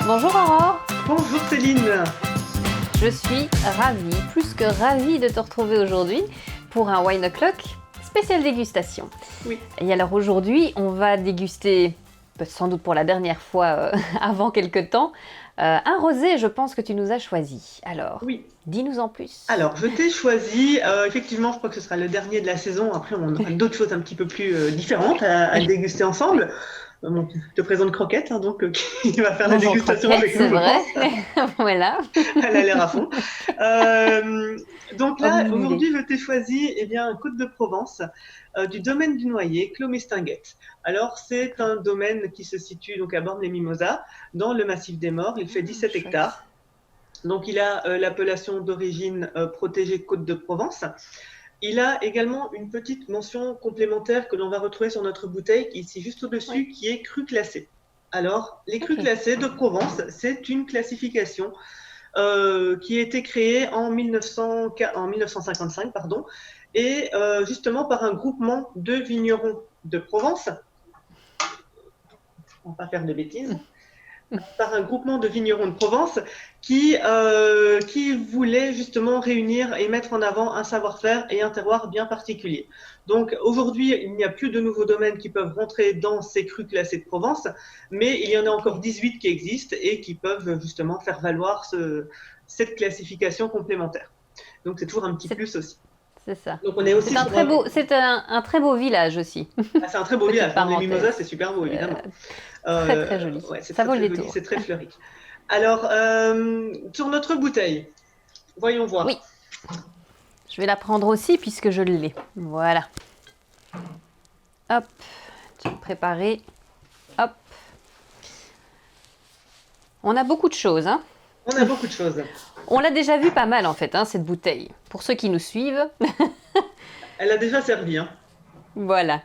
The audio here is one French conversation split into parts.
Bonjour Aurore, Bonjour Céline. je suis ravie, plus que ravie de te retrouver aujourd'hui pour un Wine O'Clock spécial dégustation. Oui. Et alors aujourd'hui, on va déguster, sans doute pour la dernière fois avant quelques temps, un rosé, je pense que tu nous as choisi. Alors, Oui. dis-nous en plus. Alors, je t'ai choisi, effectivement, je crois que ce sera le dernier de la saison. Après, on aura d'autres choses un petit peu plus différentes à déguster ensemble. Bon, je te présente Croquette, hein, donc, qui va faire la Bonjour dégustation Croquette, avec c'est nous, je vrai. pense. Voilà, Elle a l'air à fond. Donc là, omnibulé. aujourd'hui, je t'ai choisi un Côte de Provence du domaine du Noyer, Clos-Mestinguette. Alors, c'est un domaine qui se situe donc à Bormes-les-Mimosas, dans le massif des Morts. Il fait 17 Chouette. hectares. Donc, il a l'appellation d'origine protégée Côte de Provence. Il a également une petite mention complémentaire que l'on va retrouver sur notre bouteille, ici juste au-dessus, Oui. qui est cru classé. Alors, les crus Ok. classés de Provence, c'est une classification qui a été créée en 1955, pardon, et justement par un groupement de vignerons de Provence. On va pas faire de bêtises. Par un groupement de vignerons de Provence qui voulait justement réunir et mettre en avant un savoir-faire et un terroir bien particulier. Donc aujourd'hui, il n'y a plus de nouveaux domaines qui peuvent rentrer dans ces crus classés de Provence, mais il y en a encore 18 qui existent et qui peuvent justement faire valoir cette classification complémentaire. Donc c'est toujours un petit C'est plus aussi. c'est ça. Donc on est C'est aussi un sur très beau, c'est un très beau village aussi. c'est un très beau Petite village. Dans les Mimosas, parenthèse. c'est super beau, Euh, évidemment. Très très joli. Ouais, c'est Ça très vaut le très joli, détour. c'est très fleuri. Alors, sur notre bouteille, voyons Oui, voir. je vais la prendre aussi puisque je l'ai. Voilà. Hop, tu vas préparer. Hop. On a beaucoup de choses, hein. On a beaucoup de choses. On l'a déjà vu pas mal en fait, hein, cette bouteille. Pour ceux qui nous suivent, Elle a déjà servi. Hein. voilà.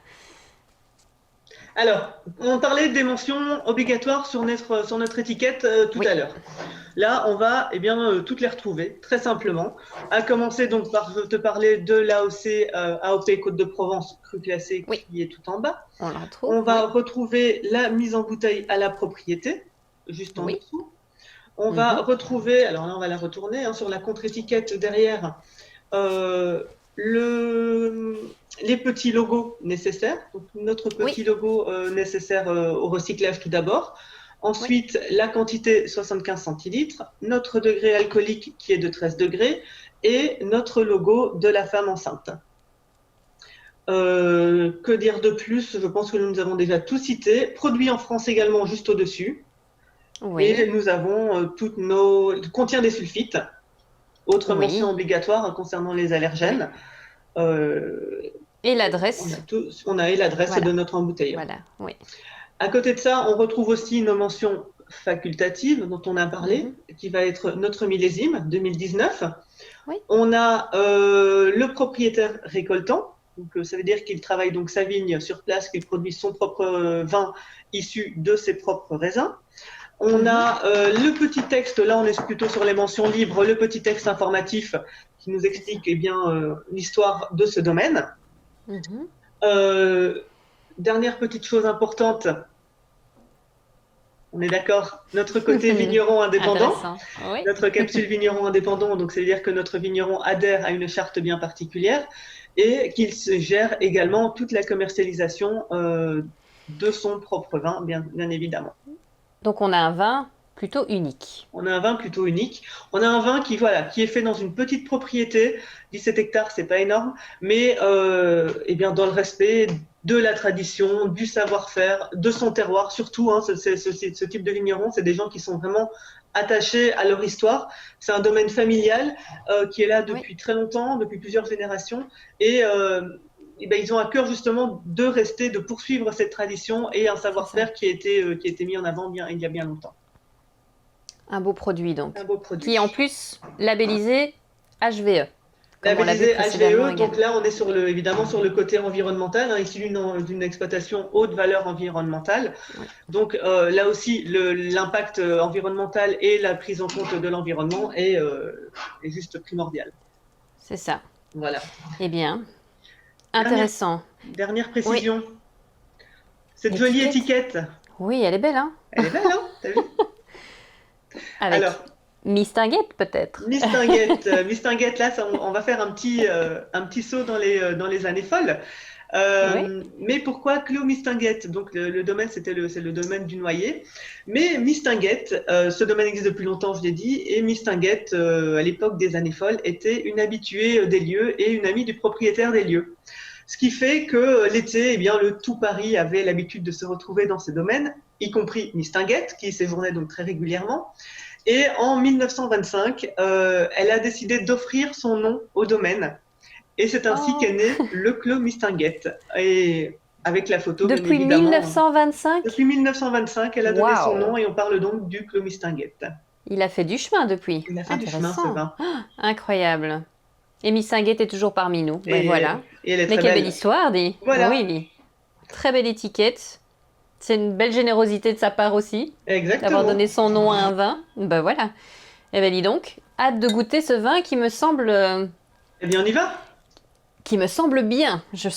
Alors, on parlait des mentions obligatoires sur notre étiquette tout Oui, à l'heure. Là, on va toutes les retrouver très simplement. À commencer donc par te parler de l'AOC AOP Côte de Provence cru classé oui, qui est tout en bas. on la retrouve. On Oui, va retrouver la mise en bouteille à la propriété juste en oui. dessous. On va Mhm. retrouver, alors là on va la retourner, hein, sur la contre-étiquette derrière, euh, les petits logos nécessaires. Donc, notre Oui, petit logo nécessaire au recyclage tout d'abord. oui. Ensuite, la quantité 75 centilitres, notre degré alcoolique qui est de 13 degrés et notre logo de la femme enceinte. Que dire de plus? Je pense que nous avons déjà tout cité. Produit en France également juste au-dessus. Oui, Et nous avons toutes nos. Contient des sulfites. Autre mention oui, obligatoire concernant les oui. allergènes. Euh, Et on a, l'adresse. on a l'adresse Voilà, de notre embouteilleur. voilà, oui. À côté de ça, on retrouve aussi nos mentions facultatives dont on a parlé, Mhm. qui va être notre millésime 2019. Oui, On a le propriétaire récoltant. Donc, ça veut dire qu'il travaille donc sa vigne sur place, qu'il produit son propre vin issu de ses propres raisins. On mhm. a le petit texte, là on est plutôt sur les mentions libres, le petit texte informatif qui nous C'est ça. explique l'histoire de ce domaine. Mhm. Euh, Dernière petite chose importante, on est d'accord, notre côté vigneron indépendant, Intéressant. Oui, notre capsule vigneron indépendant, donc c'est-à-dire que notre vigneron adhère à une charte bien particulière et qu'il se gère également toute la commercialisation de son propre vin, bien évidemment. donc on a un vin plutôt unique. On a un vin plutôt unique. On a un vin qui est fait dans une petite propriété. 17 hectares, c'est pas énorme, mais dans le respect de la tradition, du savoir-faire, de son terroir. Surtout, hein, ce type de vigneron, c'est des gens qui sont vraiment attachés à leur histoire. C'est un domaine familial qui est là Oui, depuis très longtemps, depuis plusieurs générations, et, ils ont à cœur justement de rester, de poursuivre cette tradition et un c'est ça. savoir-faire qui a été mis en avant il y a bien longtemps. Un beau produit Un donc, beau qui est en produit. plus labellisé HVE, comme on l'a vu Labellisé précédemment HVE, donc également. là on est évidemment sur le côté environnemental, hein, issu d'une exploitation haute valeur environnementale. Oui, Donc là aussi l'impact environnemental et la prise en compte de l'environnement est juste primordial. c'est ça. Voilà. Eh bien, Dernière, intéressant. dernière Oui, précision, cette jolie l'étiquette. étiquette, Oui, elle est belle, hein? elle est belle, hein? T'as vu? Avec Alors, Mistinguett peut-être. Mistinguett, là, on va faire un petit saut dans les années folles. Oui. Mais pourquoi Clos Mistinguett? Donc le domaine, c'est le domaine du Noyer. Mais Mistinguett, ce domaine existe depuis longtemps, je l'ai dit, et Mistinguett, à l'époque des années folles, était une habituée des lieux et une amie du propriétaire des lieux. Ce qui fait que l'été, eh bien, le tout Paris avait l'habitude de se retrouver dans ces domaines, y compris Mistinguett, qui séjournait donc très régulièrement. Et en 1925, elle a décidé d'offrir son nom au domaine. Et c'est ainsi qu'est Oh, né le Clos Mistinguett. Et avec la photo, bien depuis évidemment. Depuis 1925? 1925, elle a donné son nom Waouh! et on parle donc du Clos Mistinguett. Il a fait du chemin depuis. Il a fait du chemin, ce Intéressant. vin. Incroyable. Et Missinguett est toujours parmi nous. Ben voilà. Et elle est Mais très quelle belle belle. histoire, dis. Voilà, Oui, très belle étiquette. C'est une belle générosité de sa part aussi, d'avoir exactement. donné son nom à un vin. Ben voilà. Eh ben dis donc, hâte de goûter ce vin Eh bien, on y va. qui me semble bien. Je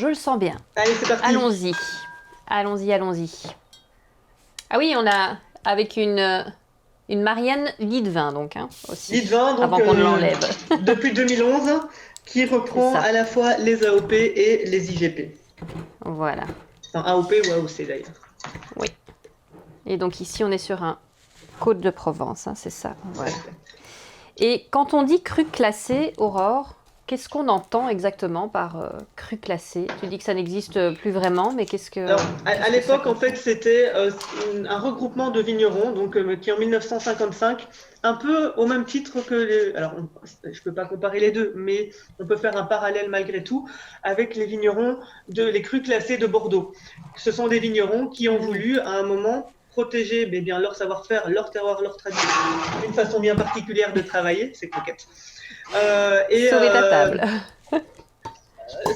le sens bien. Allez, c'est parti. Allons-y, allons-y, allons-y. Ah oui, on a avec une Marianne lit de vin donc aussi, Litvin, donc avant qu'on ne l'enlève. depuis 2011, qui C'est reprend ça. à la fois les AOP et les IGP. Voilà. Enfin, AOP ou AOC d'ailleurs. Oui. Et donc ici, on est sur un Côte de Provence, c'est ça. Voilà. Et quand on dit cru classé, Aurore, qu'est-ce qu'on entend exactement par cru classé? Tu dis que ça n'existe plus vraiment, mais Alors, à qu'est-ce que ça l'époque, en comprend? fait, c'était un regroupement de vignerons, donc qui en 1955, un peu au même titre que les. Alors, je peux pas comparer les deux, mais on peut faire un parallèle malgré tout avec les vignerons les crus classés de Bordeaux. Ce sont des vignerons qui ont Ah oui. voulu, à un moment, protéger bien, leur savoir-faire, leur terroir, leur tradition, d'une façon bien particulière de travailler, c'est coquette. Et Sauver ta table.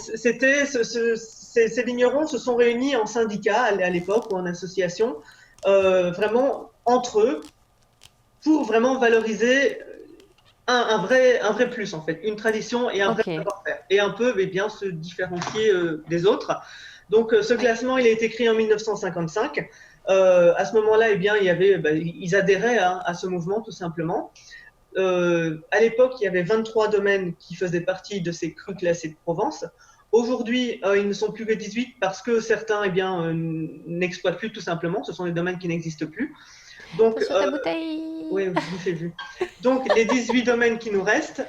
ces vignerons se sont réunis en syndicat à l'époque ou en association, vraiment entre eux, pour vraiment valoriser un vrai plus en fait, une tradition et un vrai Ok. savoir-faire, et un peu bien se différencier des autres. Donc ce Oui. classement, il a été créé en 1955. À ce moment-là, eh bien, ils adhéraient à ce mouvement tout simplement. À l'époque, il y avait 23 domaines qui faisaient partie de ces crus classés de Provence. Aujourd'hui, ils ne sont plus que 18 parce que certains n'exploitent plus tout simplement. Ce sont des domaines qui n'existent plus. Donc, Attention ta bouteille. oui, j'ai vu. Donc, les 18 domaines qui nous restent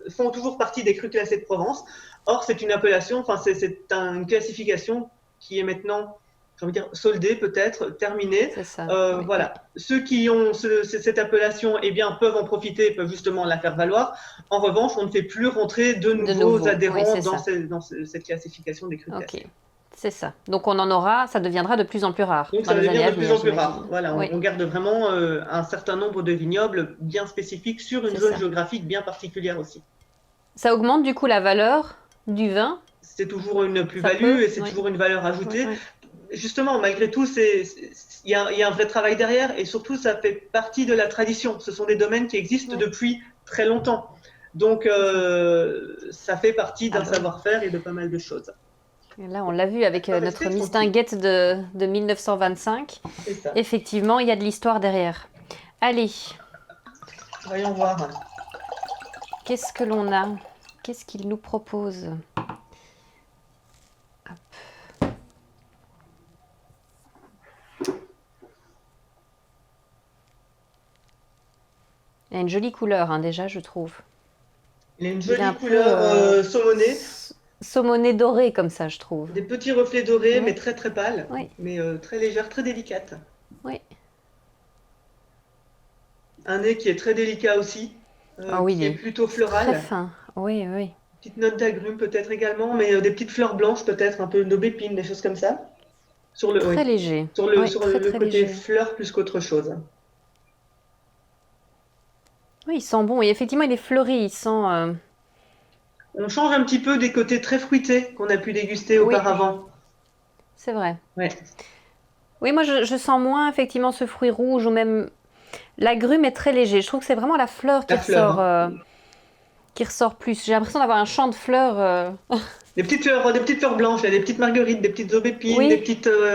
font toujours partie des crus classés de Provence. Or, c'est une appellation, enfin, c'est une classification qui est maintenant, j'ai envie de dire, soldée peut-être, terminée. C'est ça. Oui, oui. Voilà. Ceux qui ont cette appellation, eh bien, peuvent en profiter, peuvent justement la faire valoir. En revanche, on ne fait plus rentrer de De nouveaux nouveau. Oui, adhérents c'est ça. dans cette classification des crus Ok. classés. C'est ça. Donc on en aura, ça deviendra de plus en plus rare Donc dans ça les devient années à de plus venir, en plus rare. j'imagine. Voilà, Oui, on garde vraiment un certain nombre de vignobles bien spécifiques sur une c'est zone ça. géographique bien particulière aussi. Ça augmente du coup la valeur du vin. C'est toujours une Ça peut. plus-value et c'est Oui, toujours une valeur oui, ajoutée. oui. Justement, malgré tout, il y a un vrai travail derrière et surtout, ça fait partie de la tradition. Ce sont des domaines qui existent Oui, depuis très longtemps. Donc, c'est ça. ça fait partie Ah d'un bah oui. savoir-faire et de pas mal de choses. Et là, on l'a vu avec On peut notre rester tranquille, Mistinguett de 1925. c'est ça. Effectivement, il y a de l'histoire derrière. Allez, Voyons voir. qu'est-ce que l'on a? Qu'est-ce qu'il nous propose? Il a une jolie couleur, déjà, je trouve. Il a une Il est jolie un peu couleur saumonée, saumonné doré comme ça, je trouve. des petits reflets dorés, mais Oui, très très pâles, oui, mais très légères, très délicates. oui. Un nez qui est très délicat aussi, Ah oui, qui est plutôt très floral. fin. Oui, oui. Petite note d'agrumes peut-être également, mais des petites fleurs blanches peut-être, un peu d'aubépine, des choses comme ça. Oui, Très léger. Oui, sur très le très côté léger. fleur plus qu'autre chose. Oui, il sent bon. Et effectivement, il est fleuri. Il sent. On change un petit peu des côtés très fruités qu'on a pu déguster Oui, auparavant. c'est vrai. Ouais. Oui, moi, je sens moins effectivement ce fruit rouge ou même l'agrume est très léger. Je trouve que c'est vraiment la fleur La fleur, hein. qui ressort plus. J'ai l'impression d'avoir un champ de fleurs. Des petites fleurs blanches, il y a des petites marguerites, des petites aubépines, Oui,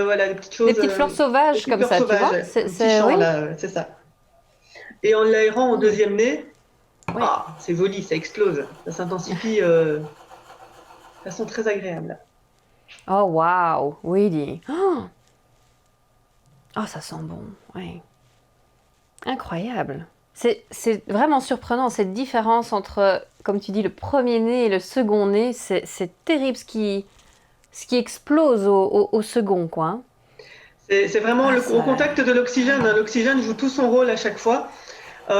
voilà, des petites des choses, petites fleurs des sauvages petites comme fleurs ça, tu vois. sauvages. Un petit Oui, champ là, c'est ça. Et en l'aérant au deuxième nez, Oui. c'est joli, ça explose. Ça s'intensifie de façon très agréable. Oh, waouh, oui. Oh, ça sent bon, oui. Incroyable. C'est vraiment surprenant, cette différence entre, comme tu dis, le premier nez et le second nez. C'est terrible ce qui explose au second, quoi. Hein. C'est vraiment au Ça... contact de l'oxygène. Hein. L'oxygène joue tout son rôle à chaque fois. Oui,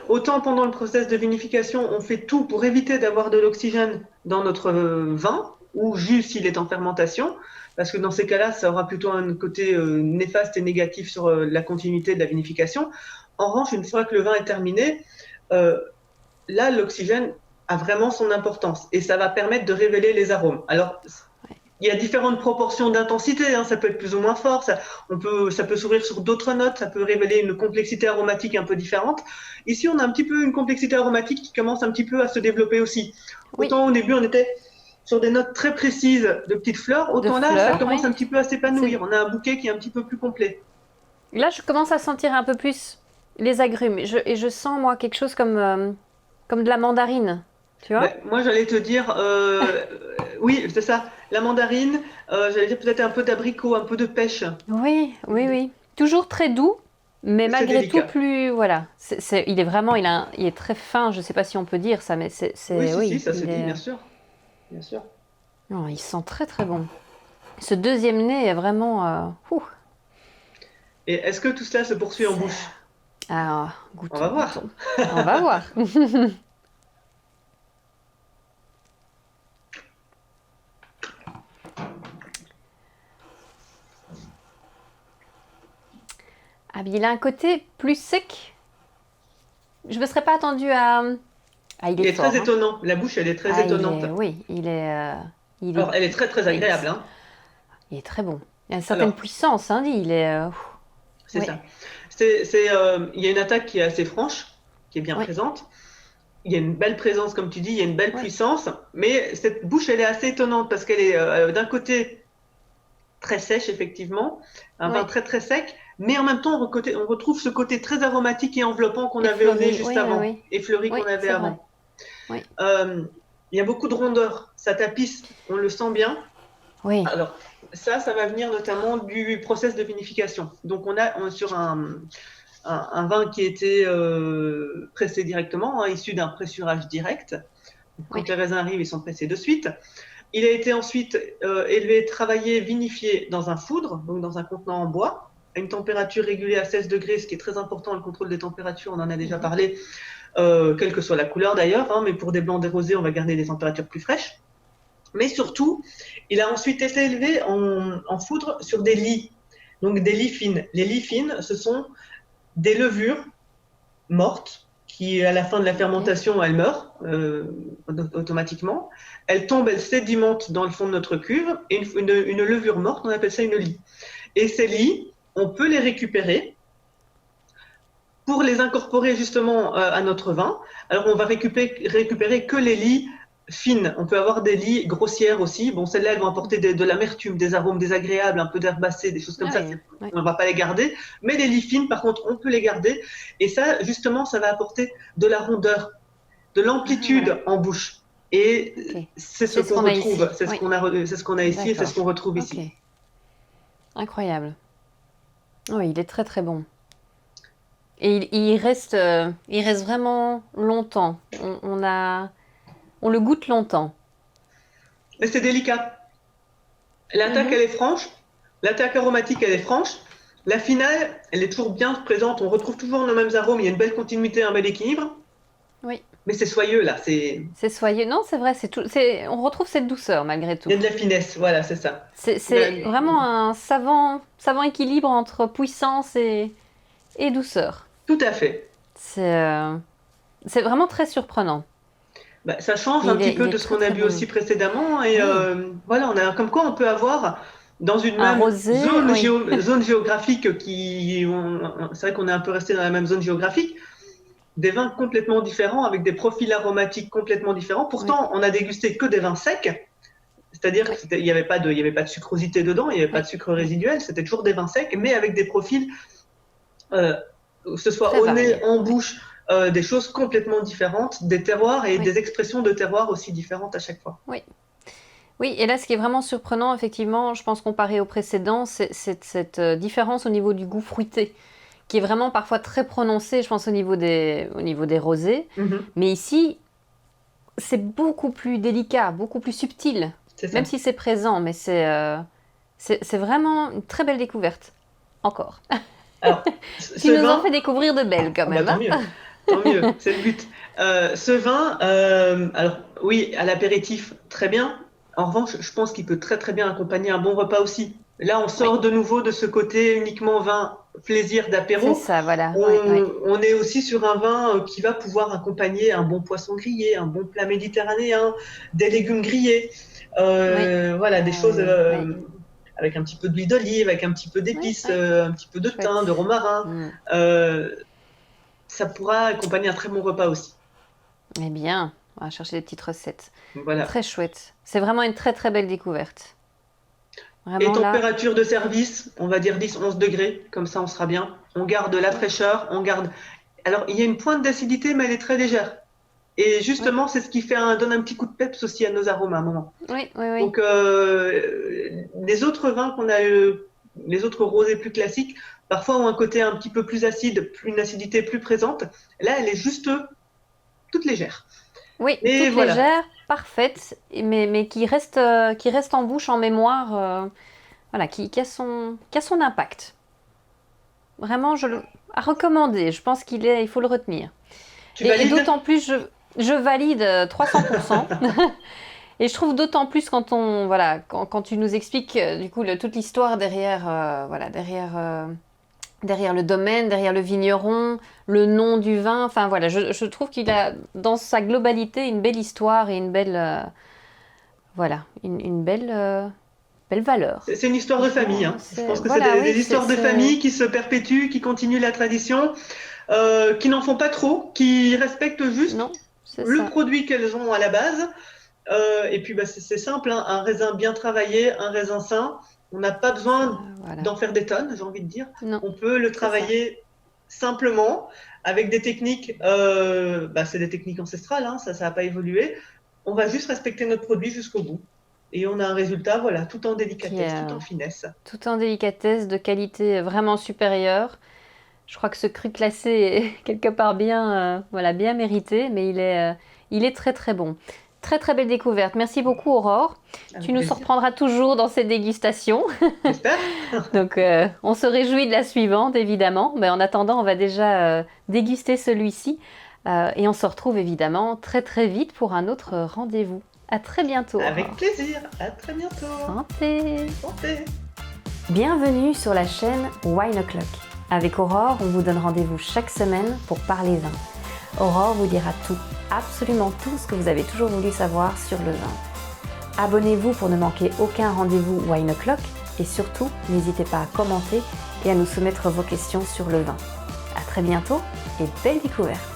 Autant pendant le process de vinification, on fait tout pour éviter d'avoir de l'oxygène dans notre vin ou jus s'il est en fermentation, parce que dans ces cas-là, ça aura plutôt un côté néfaste et négatif sur la continuité de la vinification. En revanche, une fois que le vin est terminé, euh, là, l'oxygène a vraiment son importance et ça va permettre de révéler les arômes. Alors, il y a différentes proportions d'intensité, hein, ça peut être plus ou moins fort, ça peut s'ouvrir sur d'autres notes, ça peut révéler une complexité aromatique un peu différente. Ici, on a un petit peu une complexité aromatique qui commence un petit peu à se développer aussi. oui. Autant au début, on était sur des notes très précises de petites fleurs, De autant là, ça fleurs, commence oui. un petit peu à s'épanouir. On a un bouquet qui est un petit peu plus complet. Là, je commence à sentir un peu plus les agrumes. Et je sens, moi, quelque chose comme de la mandarine, tu vois? Ben, moi, j'allais te dire, oui, c'est ça, la mandarine, j'allais dire peut-être un peu d'abricot, un peu de pêche. Oui. Toujours très doux, mais C'est malgré tout délicat. plus, voilà. Il est vraiment, il est très fin. Je sais pas si on peut dire ça, mais Oui, si, oui, ça se il dit, est, bien sûr. Bien sûr. non, il sent très très bon. Ce deuxième nez est vraiment, Et est-ce que tout cela se poursuit en c'est, bouche? ah, On va voir. goûtons. On va voir. Ah, il a un côté plus sec. Je me serais pas attendue à, ah, il Il est est très fort, hein. étonnant. La bouche, elle est très Ah, étonnante. oui, il est, Alors, elle est très, très il, agréable, hein. il est très bon. Il y a une certaine Alors, puissance, hein, il est, c'est oui, ça. Il y a une attaque qui est assez franche, qui est bien oui, présente. Il y a une belle présence, comme tu dis, il y a une belle oui, puissance. Mais cette bouche, elle est assez étonnante parce qu'elle est d'un côté très sèche, effectivement, un vin oui. très, très sec. Mais en même temps, on retrouve ce côté très aromatique et enveloppant qu'on Et avait au nez fleuri, juste oui, oui, avant oui. et fleuri Oui, qu'on avait c'est vrai. avant. Oui, Euh, il y a beaucoup de rondeur. Ça tapisse, on le sent bien. oui, Alors, ça va venir notamment du process de vinification. Donc, on est sur un vin qui était pressé directement, hein, issu d'un pressurage direct. oui, Quand les raisins arrivent, ils sont pressés de suite. Il a été ensuite élevé, travaillé, vinifié dans un foudre, donc dans un contenant en bois, à une température régulée à 16 degrés, ce qui est très important, le contrôle des températures, on en a déjà mhm, parlé, quelle que soit la couleur d'ailleurs, hein, mais pour des blancs, des rosés, on va garder des températures plus fraîches. Mais surtout, il a ensuite été élevé en foudre sur des lies, donc des lies fines. Les lies fines, ce sont des levures mortes qui, à la fin de la ok. fermentation, elles meurent automatiquement. Elles tombent, elles sédimentent dans le fond de notre cuve. Et une levure morte, on appelle ça une lie. Et ces lies, on peut les récupérer pour les incorporer justement à notre vin. Alors, on va récupérer que les lies fines. On peut avoir des lies grossières aussi. Bon, celles-là, elles vont apporter de l'amertume, des arômes désagréables, un peu d'herbacées, des choses comme Ah ça. oui, oui. On ne va pas les garder. Mais les lies fines, par contre, on peut les garder. Et ça, justement, ça va apporter de la rondeur, de Ah, voilà, l'amplitude en bouche. Et ok. c'est ce C'est ce qu'on qu'on a retrouve. ici, C'est ce oui. qu'on a, c'est ce qu'on a ici et c'est ce D'accord. qu'on retrouve Ok. ici. Incroyable. Oui, il est très très bon. Et il reste vraiment longtemps. On le goûte longtemps. Mais c'est délicat. L'attaque, Mhm. elle est franche. L'attaque aromatique, elle est franche. La finale, elle est toujours bien présente. On retrouve toujours nos mêmes arômes. Il y a une belle continuité, un bel équilibre. Oui, Mais c'est soyeux, là. c'est soyeux. Non, c'est vrai, on retrouve cette douceur malgré Il tout. y a de la finesse. Voilà, c'est ça. C'est vraiment un savant équilibre entre puissance et douceur. Tout à fait. C'est c'est vraiment très surprenant. Bah, ça change Mais un petit peu il de est ce très qu'on a très vu bon. aussi précédemment. Et Oui, voilà, on a comme quoi on peut avoir dans une un même rosé, oui. zone géographique c'est vrai qu'on est un peu resté dans la même zone géographique, des vins complètement différents avec des profils aromatiques complètement différents. Oui, Pourtant, on a dégusté que des vins secs, c'est-à-dire oui, qu'il n'y avait pas de sucrosité dedans, il n'y avait pas oui, de sucre oui. résiduel, c'était toujours des vins secs, mais avec des profils euh, que ce soit Très au nez, varié. en Oui. bouche, des choses complètement différentes, des terroirs et Oui. des expressions de terroir aussi différentes à chaque fois. Oui. Oui, et là, ce qui est vraiment surprenant, effectivement, je pense comparé au précédent, c'est cette différence au niveau du goût fruité, qui est vraiment parfois très prononcée, je pense, au niveau des rosés. Mhm, Mais ici, c'est beaucoup plus délicat, beaucoup plus subtil, c'est même ça. si c'est présent, mais c'est vraiment une très belle découverte. Encore. Alors, Tu ce nous en vin, fais découvrir de belles quand ah bah même, hein? tant mieux, c'est le but. Ce vin, alors oui, à l'apéritif, très bien. En revanche, je pense qu'il peut très très bien accompagner un bon repas aussi. Là, on Oui, sort de nouveau de ce côté uniquement vin, plaisir c'est d'apéro. ça, voilà. Oui, oui. On est aussi sur un vin qui va pouvoir accompagner un bon poisson grillé, un bon plat méditerranéen, des légumes grillés, Oui, voilà, des choses oui, avec un petit peu d'huile d'olive, avec un petit peu oui, d'épices, oui. un petit peu de thym, Chouette. de romarin. Mm. Euh, Ça pourra accompagner un très bon repas aussi. Eh bien, on va chercher des petites recettes. Voilà. Très chouette. C'est vraiment une très très belle découverte. Et Vraiment là. température de service, on va dire 10-11 degrés, comme ça on sera bien. On garde la Oui, fraîcheur, on garde. Alors il y a une pointe d'acidité, mais elle est très légère. Et oui, justement, c'est ce qui donne un petit coup de peps aussi à nos arômes à un moment. oui, oui, oui. Donc les autres vins qu'on a les autres rosés plus classiques, parfois ont un côté un petit peu plus acide, une acidité plus présente. Là, elle est juste toute légère. Oui, Mais toute voilà, légère, parfaite, mais qui reste en bouche, en mémoire, voilà, qui a son impact. Vraiment, à recommander. Je pense il faut le retenir. tu Et valides? d'autant plus, je valide 300%. Et je trouve d'autant plus voilà, quand tu nous expliques du coup toute l'histoire derrière, voilà, derrière le domaine, derrière le vigneron, le nom du vin. Enfin voilà, je trouve qu'il a dans sa globalité une belle histoire et une belle, voilà, une belle, belle valeur. C'est une histoire de famille, Franchement, hein. Je c'est pense que c'est voilà, oui, des histoires de famille qui se perpétuent, qui continuent la tradition, qui n'en font pas trop, qui respectent juste non, c'est le ça. produit qu'elles ont à la base. Et puis bah, c'est simple, hein, un raisin bien travaillé, un raisin sain. On n'a pas Ça, besoin voilà. d'en faire des tonnes, j'ai envie de dire. Non, On peut le c'est ça. travailler simplement avec des techniques, bah, c'est des techniques ancestrales, hein, ça n'a pas évolué. On va juste respecter notre produit jusqu'au bout. Et on a un résultat, voilà, tout en Qui est délicatesse, tout en finesse. tout en délicatesse, de qualité vraiment supérieure. Je crois que ce cru classé est quelque part bien, voilà, bien mérité, mais il est très très bon. Très très belle découverte. Merci beaucoup Aurore. Avec Tu nous plaisir. surprendras toujours dans ces dégustations. J'espère. Donc on se réjouit de la suivante évidemment. Mais en attendant, on va déjà déguster celui-ci. Et on se retrouve évidemment très très vite pour un autre rendez-vous. À très bientôt Avec Aurore. plaisir. À très bientôt. Santé! Santé. Bienvenue sur la chaîne Wine O'Clock. Avec Aurore, on vous donne rendez-vous chaque semaine pour parler vin. Aurore vous dira tout, absolument tout ce que vous avez toujours voulu savoir sur le vin. Abonnez-vous pour ne manquer aucun rendez-vous Wine O'Clock et surtout, n'hésitez pas à commenter et à nous soumettre vos questions sur le vin. À très bientôt et belle découverte!